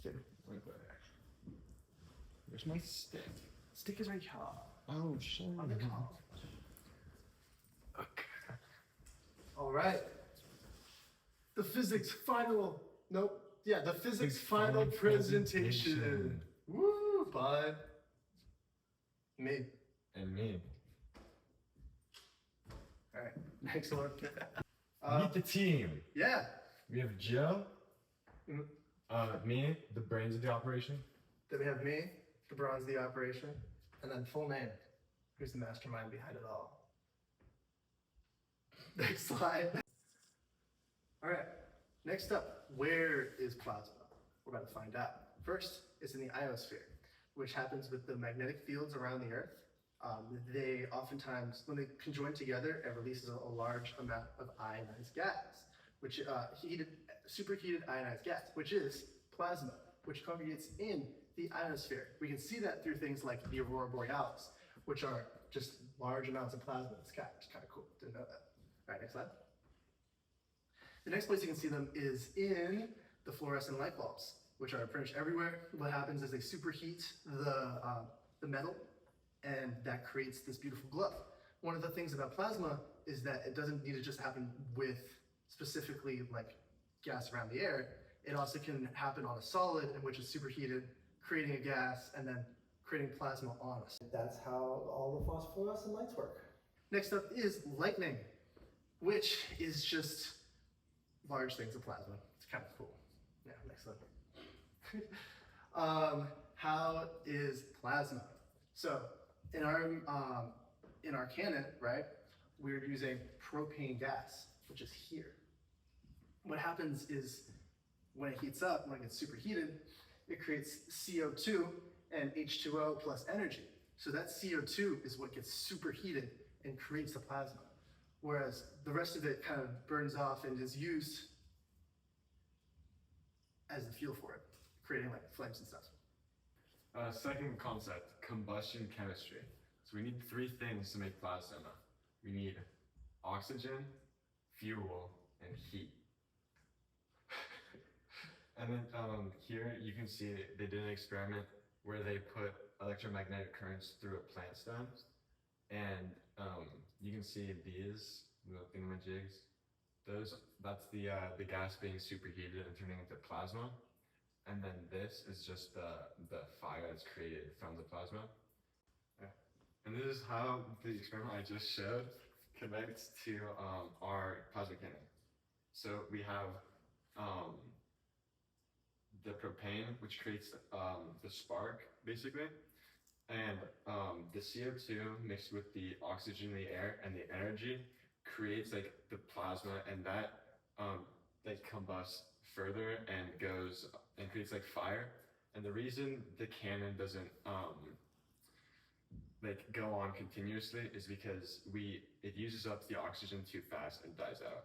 Get it right there. Where's my stick? Stick is right here. Oh, shit. On the top. Okay. All right. The physics final. Nope. Yeah, the physics final presentation. Woo, bud. Me. And me. All right. Next one. Meet the team. Yeah. We have Joe. Mhm. Me, the brains of the operation. Then we have me, the bronze of the operation, and then full name. Who's the mastermind behind it all? Next slide. All right. Next up, where is plasma? We're about to find out. First, it's in the ionosphere, which happens with the magnetic fields around the Earth. They oftentimes, when they conjoin together, it releases a large amount of ionized gas, which superheated ionized gas, which is plasma, which congregates in the ionosphere. We can see that through things like the aurora borealis, which are just large amounts of plasma. It's kind of cool. Didn't know that. All right, next slide. The next place you can see them is in the fluorescent light bulbs, which are pretty much everywhere. What happens is they superheat the metal, and that creates this beautiful glow. One of the things about plasma is that it doesn't need to just happen with specifically like gas around the air. It also can happen on a solid in which is superheated, creating a gas, and then creating plasma on us. That's how all the phosphorescent lights work. Next up is lightning, which is just large things of plasma. It's kind of cool. Yeah, next slide. How is plasma? So in our cannon, right, we're using propane gas, which is here. What happens is when it heats up, when it gets superheated, it creates CO2 and H2O plus energy. So that CO2 is what gets superheated and creates the plasma. Whereas the rest of it kind of burns off and is used as the fuel for it, creating like flames and stuff. Second concept, combustion chemistry. So we need three things to make plasma. We need oxygen, fuel, and heat. And then here you can see they did an experiment where they put electromagnetic currents through a plant stem, and you can see these little thingamajigs. That's the gas being superheated and turning into plasma, and then this is just the fire that's created from the plasma. Yeah. And this is how the experiment I just showed connects to our plasma cannon. So we have the propane, which creates the spark, basically, and the CO2 mixed with the oxygen in the air and the energy creates like the plasma, and that like combusts further and goes and creates like fire. And the reason the cannon doesn't like go on continuously is because it uses up the oxygen too fast and dies out.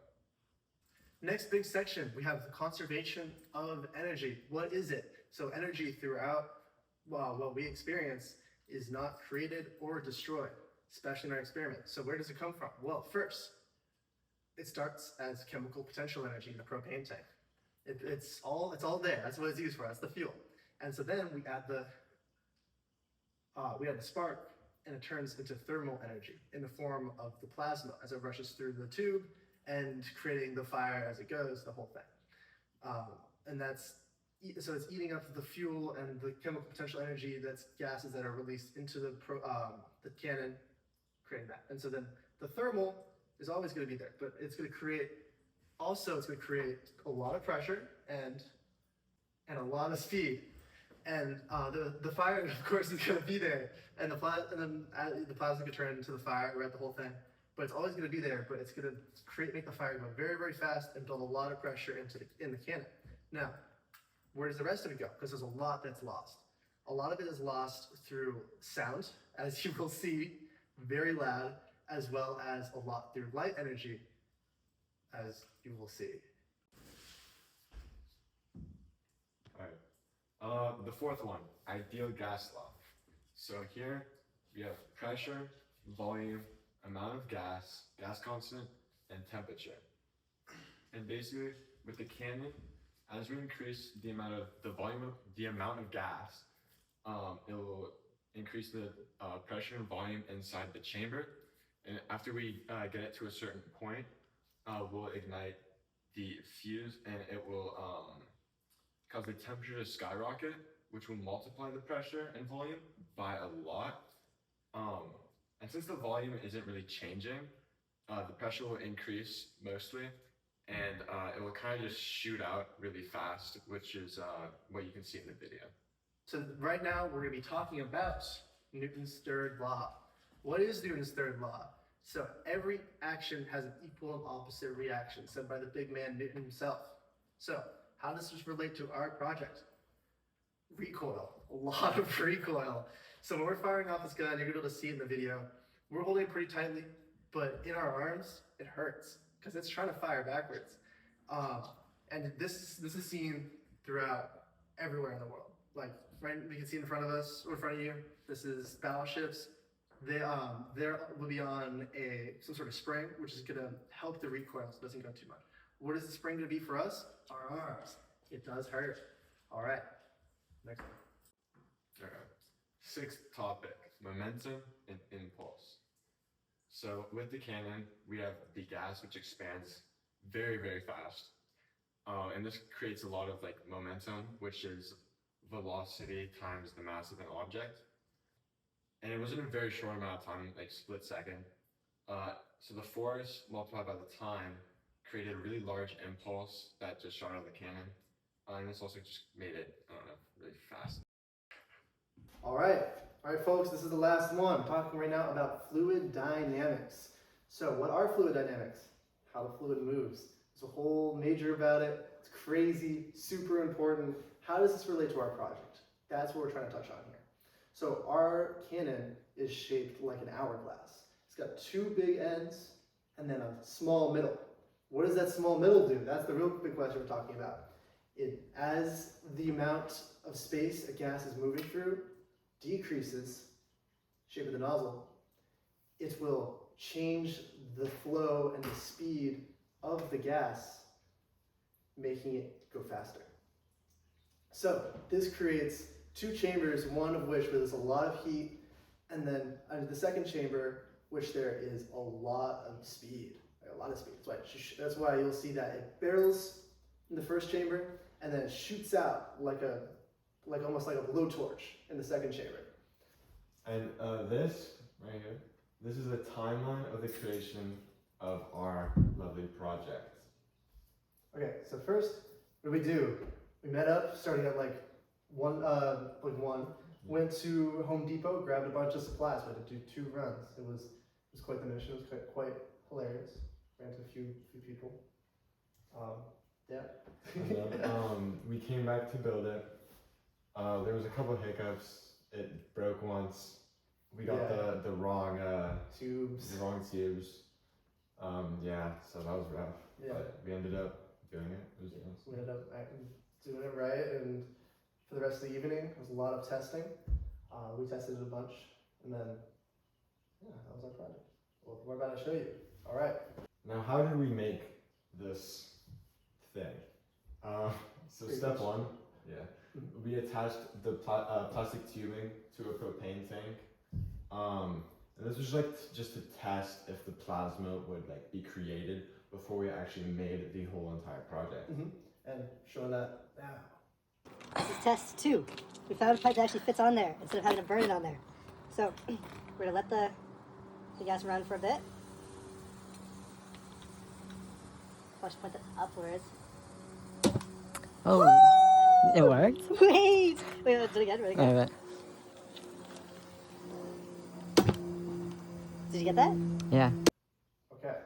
Next big section, we have the conservation of energy. What is it? So energy throughout what we experience is not created or destroyed, especially in our experiment. So where does it come from? Well, first, it starts as chemical potential energy in the propane tank. It's all there. That's what it's used for. That's the fuel. And so then we add the spark, and it turns into thermal energy in the form of the plasma as it rushes through the tube and creating the fire as it goes, the whole thing. And so it's eating up the fuel and the chemical potential energy, that's gases that are released into the cannon, creating that. And so then the thermal is always going to be there, but it's going to create a lot of pressure and a lot of speed. And the fire, of course, is going to be there, and then the plasma could turn into the fire, right, the whole thing. But it's always going to be there, but it's going to make the fire go very, very fast and build a lot of pressure in the cannon. Now, where does the rest of it go? Because there's a lot that's lost. A lot of it is lost through sound, as you will see, very loud, as well as a lot through light energy, as you will see. All right. The fourth one, ideal gas law. So here we have pressure, volume, amount of gas constant, and temperature. And basically, with the cannon, as we increase the amount of the amount of gas, it will increase the pressure and volume inside the chamber. And after we get it to a certain point, we'll ignite the fuse, and it will cause the temperature to skyrocket, which will multiply the pressure and volume by a lot. And since the volume isn't really changing, the pressure will increase mostly, and it will kind of just shoot out really fast, which is what you can see in the video. So right now we're going to be talking about Newton's third law. What is Newton's third law? So every action has an equal and opposite reaction, said by the big man Newton himself. So how does this relate to our project? Recoil, a lot of recoil. So when we're firing off this gun, you're gonna be able to see it in the video. We're holding it pretty tightly, but in our arms, it hurts because it's trying to fire backwards. And this is seen throughout everywhere in the world. Like right, we can see in front of us or in front of you. This is battleships. They will be on some sort of spring, which is gonna help the recoil so it doesn't go too much. What is the spring gonna be for us? Our arms. It does hurt. All right. Next one. Okay. Sixth topic, momentum and impulse. So with the cannon, we have the gas, which expands very, very fast. And this creates a lot of like momentum, which is velocity times the mass of an object. And it was in a very short amount of time, like split second. So the force multiplied by the time created a really large impulse that just shot out of the cannon. And this also just made it, I don't know, really fast. All right, folks, this is the last one. I'm talking right now about fluid dynamics. So what are fluid dynamics? How the fluid moves. There's a whole major about it. It's crazy, super important. How does this relate to our project? That's what we're trying to touch on here. So our cannon is shaped like an hourglass. It's got two big ends and then a small middle. What does that small middle do? That's the real big question we're talking about. As the amount of space a gas is moving through decreases, shape of the nozzle, it will change the flow and the speed of the gas, making it go faster. So this creates two chambers, one of which where there's a lot of heat, and then the second chamber, which there is a lot of speed. That's why you'll see that it barrels in the first chamber, and then it shoots out almost like a blowtorch in the second chamber. And this right here, this is a timeline of the creation of our lovely project. Okay, so first, what did we do? We met up, starting at like one, went to Home Depot, grabbed a bunch of supplies. We had to do 2 runs. It was quite the mission. It was quite hilarious. Ran into a few people. Yeah. And then, we came back to build it. There was a couple hiccups. It broke once. We got the wrong tubes. The wrong tubes. Yeah, so that was rough. Yeah. But we ended up doing it. It was nice. We ended up doing it right, and for the rest of the evening, it was a lot of testing. We tested it a bunch, and then that was our project. Well, we're about to show you. All right. Now, how did we make this thing? So step one, we attached the plastic tubing to a propane tank. And this was just to test if the plasma would be created before we actually made the whole entire project. And showing that now. This is test 2. We found a pipe that actually fits on there instead of having to burn it on there. So we're gonna let the gas run for a bit. Watch, point it upwards. Oh, it worked? Wait, do it again, do it again. Alright. Did you get that? Yeah. Okay.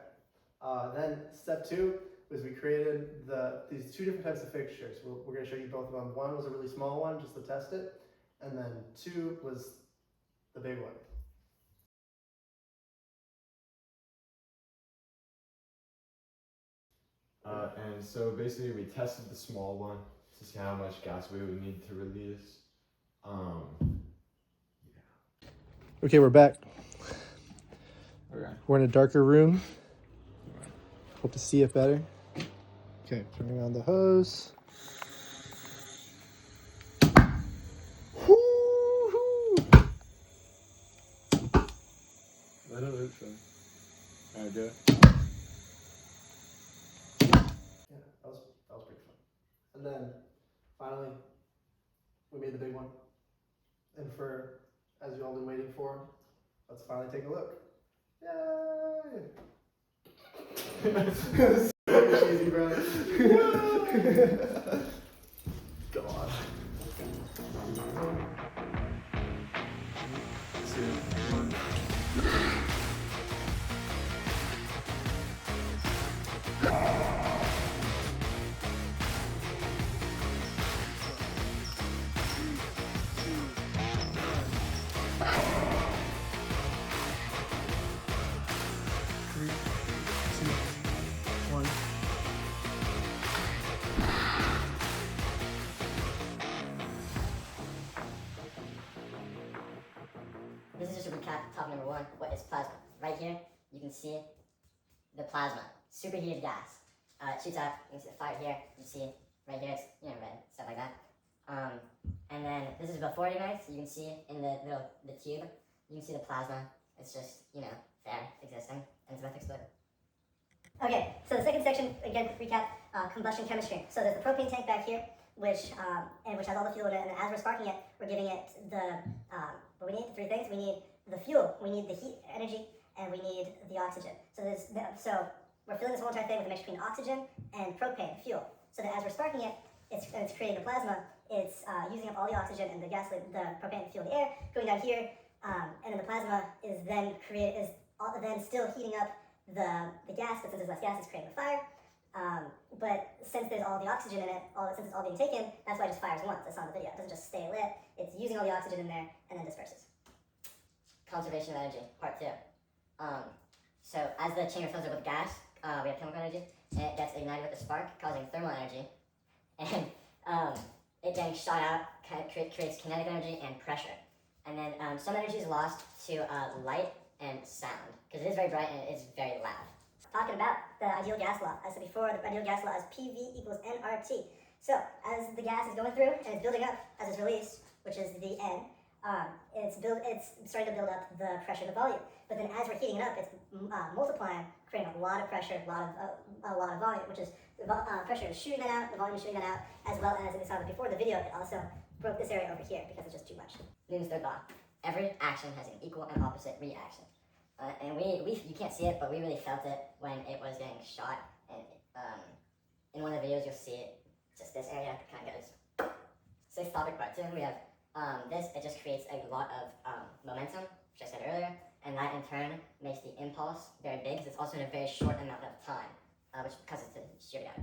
Then step 2 was we created these 2 different types of fixtures. We're going to show you both of them. One was a really small one just to test it, and then 2 was the big one. And so basically we tested the small one to see how much gas we would need to release. Okay, we're back. Okay. We're in a darker room. Hope to see it better. Okay, turning on the hose. then, finally, we made the big one. And as you all been waiting for, let's finally take a look. Yay! Cheesy, bro. Go on. 2, 1. This is just a recap of topic number 1. What is plasma? Right here, you can see the plasma, superheated gas. It shoots up. You can see the fire here. You see right here, it's red, stuff like that. And then this is before it ignites. You can see in the tube. You can see the plasma. It's just there, existing, and it's about to explode. Okay, so the second section, again, quick recap, combustion chemistry. So there's the propane tank back here, which has all the fuel in it, and as we're sparking it, we're giving it what we need, 3 things. We need the fuel, we need the heat, energy, and we need the oxygen. So we're filling this whole entire thing with a mixture between oxygen and propane, fuel. So that as we're sparking it, it's creating the plasma, it's using up all the oxygen and the propane and fuel in the air, going down here, and then the plasma is then still heating up the gas, but since there's less gas, it's creating a fire. But since there's all the oxygen in it, since it's all being taken, that's why it just fires once. It's on the video. It doesn't just stay lit. It's using all the oxygen in there and then disperses. Conservation of energy, part 2. So as the chamber fills up with gas, we have chemical energy, and it gets ignited with a spark, causing thermal energy, and it getting shot out creates kinetic energy and pressure. And then some energy is lost to light and sound, because it is very bright and it is very loud. Talking about the ideal gas law. As I said before, the ideal gas law is PV equals nRT. So as the gas is going through and it's building up as it's released, which is the N, it's starting to build up the pressure and the volume. But then as we're heating it up, it's multiplying, creating a lot of pressure, a lot of volume, which is the pressure is shooting that out, the volume is shooting that out, as well as, we saw before the video, it also broke this area over here because it's just too much. Newton's third law. Every action has an equal and opposite reaction. And you can't see it, but we really felt it when it was getting shot. And in one of the videos, you'll see it, just this area kind of goes. Sixth topic, part 2, we have it just creates a lot of momentum, which I said earlier, and that in turn makes the impulse very big, because it's also in a very short amount of time, because it's a shear out.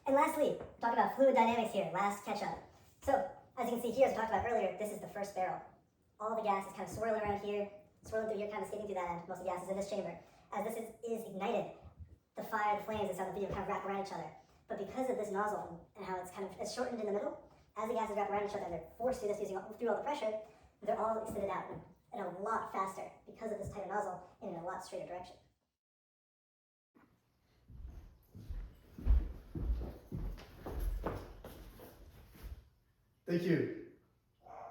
And lastly, talk about fluid dynamics here, last catch up. So, as you can see here, as we talked about earlier, this is the first barrel. All the gas is kind of swirling around here, swirling through here, kind of skating through that end. Most of the gas is in this chamber. As this is ignited, the fire, the flames inside the video kind of wrap around each other. But because of this nozzle and how it's shortened in the middle, as the gases wrap around each other, they're forced through this through all the pressure, they're all extended out in a lot faster because of this tighter nozzle and in a lot straighter direction. Thank you.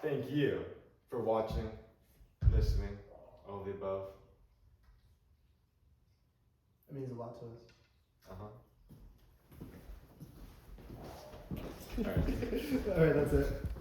Thank you for watching, listening, all of the above. It means a lot to us. Uh-huh. All right. All right, that's it.